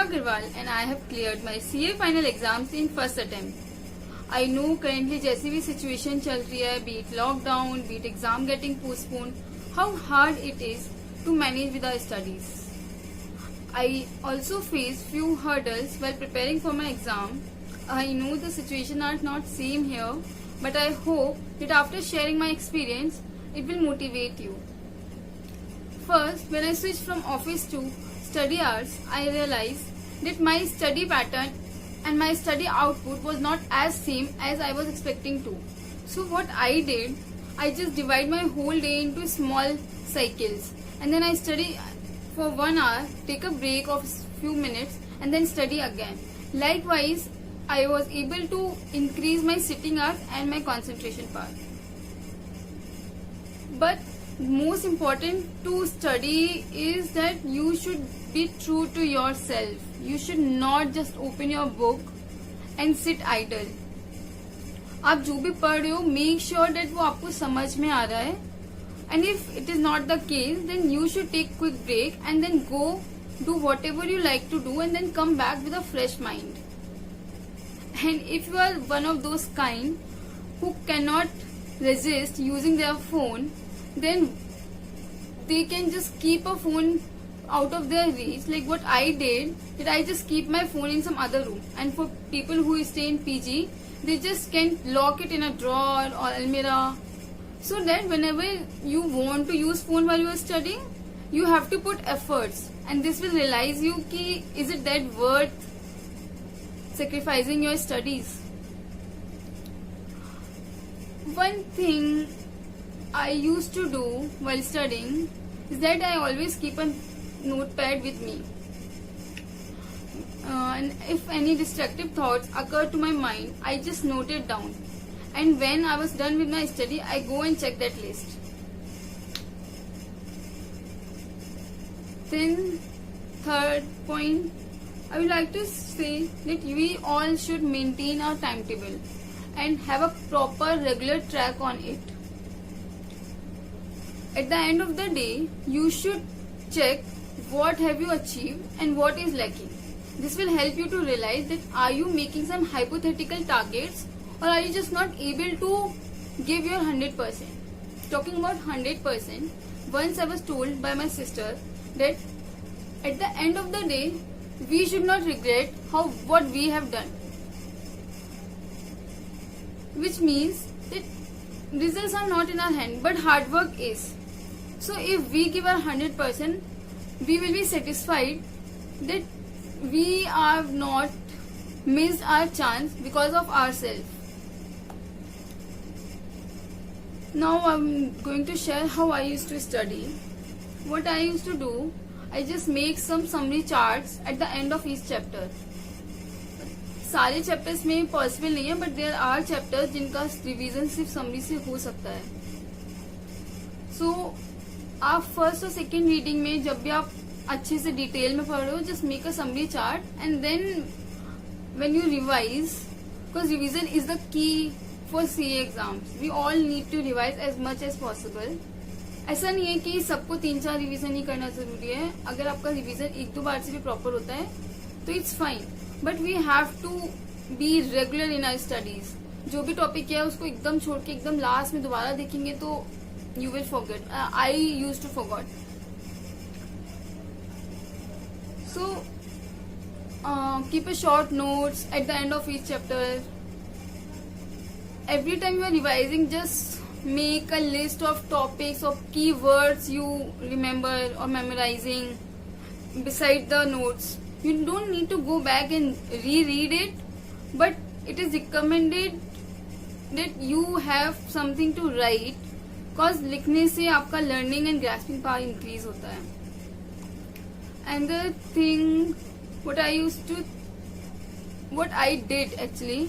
Agarwal and I have cleared my CA final exams in first attempt. I know currently जैसी भी situation चल रही है, be it lockdown, be it exam getting postponed, how hard it is to manage with our studies. I also faced few hurdles while preparing for my exam. I know the situation are not same here, but I hope that after sharing my experience, it will motivate you. First, when I switched from office to study hours, I realized that my study pattern and my study output was not as same as I was expecting to. So what I did, I just divide my whole day into small cycles, and then I study for 1 hour, take a break of few minutes, and then study again. Likewise, I was able to increase my sitting hours and my concentration power. But most important to study is that you should be true to yourself. You should not just open your book and sit idle. आप जो भी पढ़ रहे हो, make sure that वो आपको समझ में आ रहा है. And if it is not the case, then you should take quick break and then go do whatever you like to do and then come back with a fresh mind. And if you are one of those kind who cannot resist using their phone, then they can just keep a phone out of their reach. Like what I did, that I just keep my phone in some other room. And for people who stay in PG, they just can lock it in a drawer or almirah, so that whenever you want to use phone while you are studying, you have to put efforts, and this will realize you ki is it that worth sacrificing your studies. One thing I used to do while studying is that I always keep a notepad with me. And if any destructive thoughts occur to my mind, I just note it down. And when I was done with my study, I go and check that list. Then, third point, I would like to say that we all should maintain our timetable and have a proper regular track on it. At the end of the day, you should check what have you achieved and what is lacking. This will help you to realize that are you making some hypothetical targets or are you just not able to give your 100%. Talking about 100%, once I was told by my sister that at the end of the day, we should not regret what we have done. Which means that results are not in our hand, but hard work is. So if we give our 100%, we will be satisfied that we have not missed our chance because of ourselves. Now I'm going to share how I used to study. What I used to do, I just make some summary charts at the end of each chapter. सारे chapters में possible नहीं है, but there are chapters जिनका revision सिर्फ summary से हो सकता है. सो आप फर्स्ट और सेकेंड रीडिंग में जब भी आप अच्छे से डिटेल में पढ़ रहे हो, just make a summary chart and then when you revise, because revision is the key for CA exams. We all need to revise as much as possible. ऐसा नहीं है कि सबको 3-4 रिवीजन ही करना जरूरी है. अगर आपका रिवीजन 1-2 बार से भी प्रॉपर होता है तो it's fine, but we have to be regular in our studies. जो भी टॉपिक है उसको एकदम छोड़ के एकदम लास्ट में दोबारा देखेंगे तो you will forget. I use to forgot. So keep a short notes at the end of each chapter. Every time you are revising, just make a list of topics of keywords you remember or memorizing beside the notes. You don't need to go back and reread it, but it is recommended that you have something to write, cause लिखने से आपका learning and grasping power increase होता है. Another thing, what I did actually,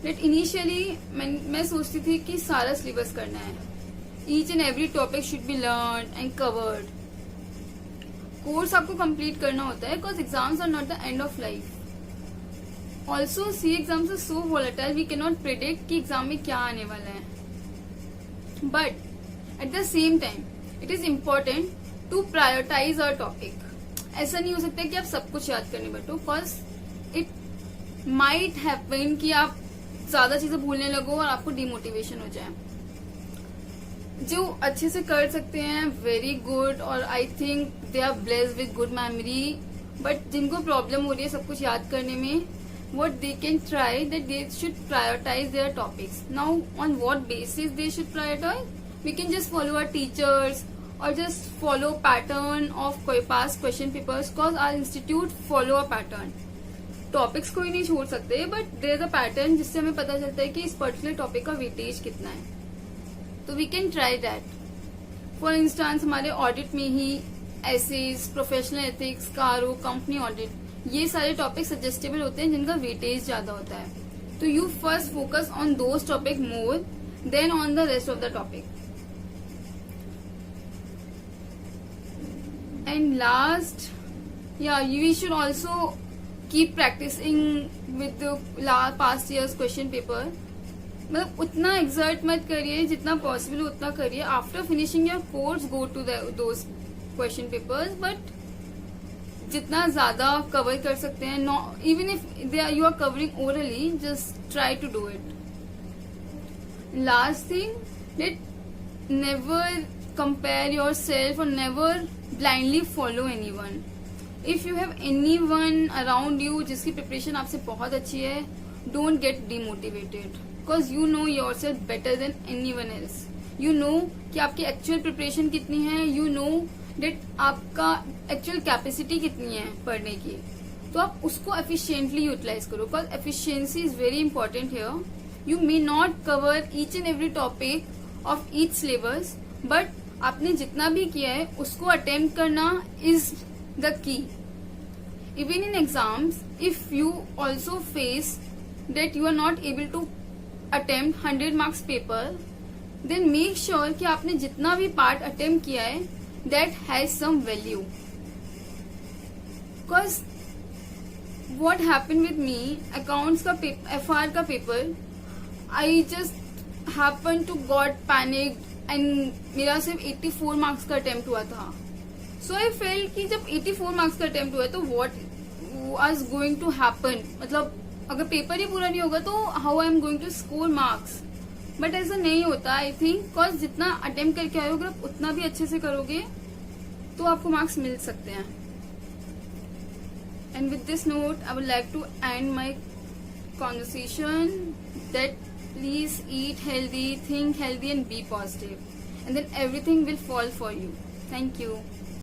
that initially मैं सोचती थी कि सारा सिलेबस करना है. Each and every topic should be learned and covered. Course आपको कंप्लीट करना होता है, because exams are not the end of life. Also see exams are so volatile, we can not predict कि एग्जाम में क्या आने वाला है. But at the same time it is important to prioritize our topic. ऐसा नहीं हो सकता कि आप सब कुछ याद करने बैठो, बिकॉज इट माइट हैपन कि आप ज्यादा चीजें भूलने लगो और आपको डिमोटिवेशन हो जाए. जो अच्छे से कर सकते हैं वेरी गुड, और I think they are blessed with good memory. But जिनको प्रॉब्लम हो रही है सब कुछ याद करने में, what they can try that they should prioritize their topics. Now on what basis they should prioritize? We can just follow our teachers or just follow pattern of past question papers, cause our institute follow a pattern. Topics कोई नहीं छोड़ सकते, but there is a pattern जिससे हमें पता चलता है कि इस पर्टिकुलर टॉपिक का वेटेज कितना है. तो we can try that. For instance हमारे ऑडिट में ही SAs, professional ethics, CARO, company audit, ये सारे टॉपिक सजेस्टेबल होते हैं जिनका वेटेज ज्यादा होता है. तो you first focus on those topic more than on the rest of the topic. And last, yeah, we should also keep practicing with the past year's question paper. मतलब उतना exert मत करिए, जितना पॉसिबल उतना करिए. After finishing your course go to those question papers, but जितना ज्यादा cover कर सकते हैं, even if you are covering orally, just try to do it. Last thing, let never compare yourself और never blindly follow anyone. If you have anyone around you जिसकी preparation आपसे बहुत अच्छी है, don't get demotivated, because you know yourself better than anyone else. You know कि आपकी actual preparation कितनी है, यू नो डेट आपका एक्चुअल कैपेसिटी कितनी है पढ़ने की. तो आप उसको एफिशिएंटली यूटिलाइज करो, because efficiency is very important here. You may not cover each and every topic of each syllabus, but आपने जितना भी किया है उसको अटेम्प्ट करना is the key. Even in exams, if you also face that you are not able to attempt 100 marks paper, then make sure कि आपने जितना भी part attempt किया है that has some value. Because what happened with me, accounts का FR का paper, I just happened to got panicked and मेरा सिर्फ 84 marks का attempt हुआ था. सो आई फेल कि जब 84 मार्क्स का अटेम्प्ट हुआ है तो what was going to happen, मतलब अगर पेपर ही पूरा नहीं होगा तो how I am going to score marks. But ऐसा नहीं होता आई थिंक, बिकॉज जितना अटेम्प्ट करके आए हो, अगर आप उतना भी अच्छे से करोगे तो आपको मार्क्स मिल सकते हैं. And with this note I would like to end my conversation that please eat healthy, think healthy and be positive, and then everything will fall for you. Thank you.